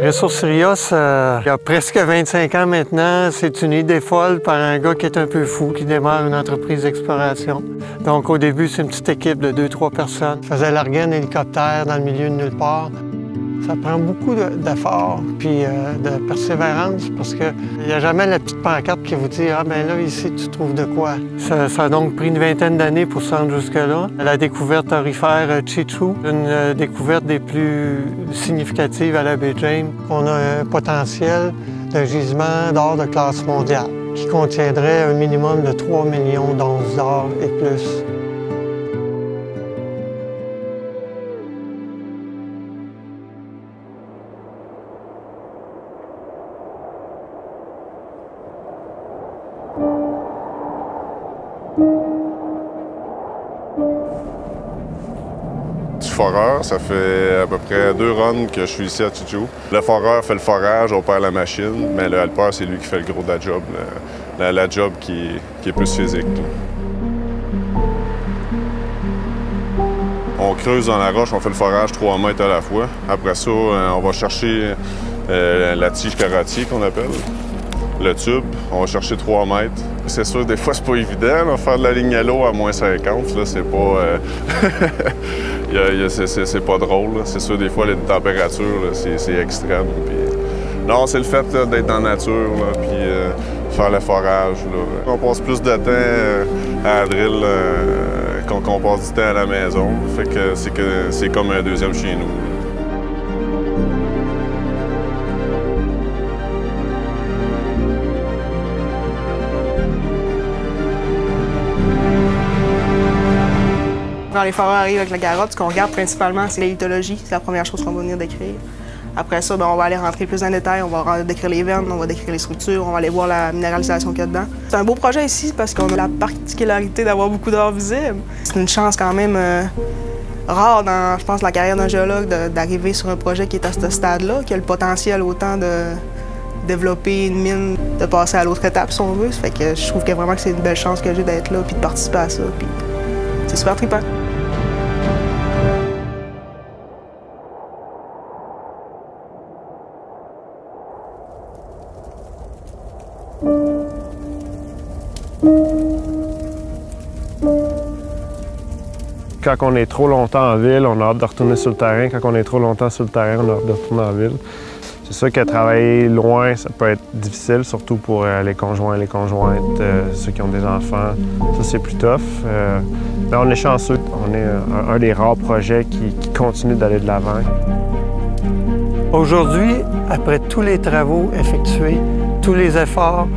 Ressources Rios, il y a presque 25 ans maintenant, c'est une idée folle par un gars qui est un peu fou, qui démarre une entreprise d'exploration. Donc au début, c'est une petite équipe de 2-3 personnes. Il faisait larguer un hélicoptère dans le milieu de nulle part. Ça prend beaucoup d'efforts puis de persévérance parce qu'il n'y a jamais la petite pancarte qui vous dit « Ah, bien là, ici, tu trouves de quoi? » Ça a donc pris une vingtaine d'années pour se rendre jusque-là. La découverte aurifère Chichu, une découverte des plus significatives à la baie James. On a un potentiel de gisement d'or de classe mondiale qui contiendrait un minimum de 3 millions d'onces d'or et plus. Du foreur, ça fait à peu près 2 runs que je suis ici à Chichu. Le foreur fait le forage, opère la machine, mais le helper, c'est lui qui fait le gros de la job, la job qui est plus physique. On creuse dans la roche, on fait le forage 3 mètres à la fois. Après ça, on va chercher la tige carottier qu'on appelle, le tube. On va chercher 3 mètres. C'est sûr, des fois, c'est pas évident, là, faire de la ligne à l'eau à moins 50, là, c'est pas... c'est pas drôle. C'est sûr, des fois, les températures, c'est extrême. Puis... Non, c'est le fait d'être dans la nature, puis faire le forage. Là. On passe plus de temps à la drill qu'on passe du temps à la maison. Fait que c'est comme un deuxième chez nous. Quand les foreurs arrivent avec la garotte, ce qu'on regarde principalement, c'est la lithologie. C'est la première chose qu'on va venir décrire. Après ça, on va aller rentrer plus en détail. On va décrire les veines, on va décrire les structures, on va aller voir la minéralisation qu'il y a dedans. C'est un beau projet ici parce qu'on a la particularité d'avoir beaucoup d'or visible. C'est une chance quand même rare dans, je pense, la carrière d'un géologue d'arriver sur un projet qui est à ce stade-là, qui a le potentiel autant de développer une mine, de passer à l'autre étape, si on veut. Ça fait que je trouve que vraiment que c'est une belle chance que j'ai d'être là puis de participer à ça. Puis c'est super trippant. Quand on est trop longtemps en ville, on a hâte de retourner sur le terrain. Quand on est trop longtemps sur le terrain, on a hâte de retourner en ville. C'est sûr que travailler loin, ça peut être difficile, surtout pour les conjoints et les conjointes, ceux qui ont des enfants. Ça, c'est plus tough. Mais on est chanceux. On est un des rares projets qui continue d'aller de l'avant. Aujourd'hui, après tous les travaux effectués, tous les efforts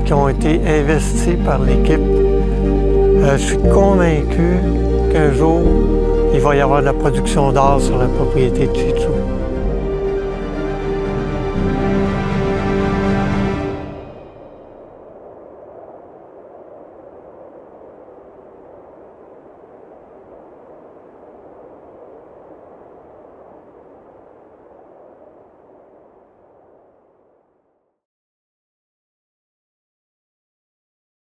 qui ont été investis par l'équipe, je suis convaincu qu'un jour, il va y avoir de la production d'or sur la propriété de Chichu.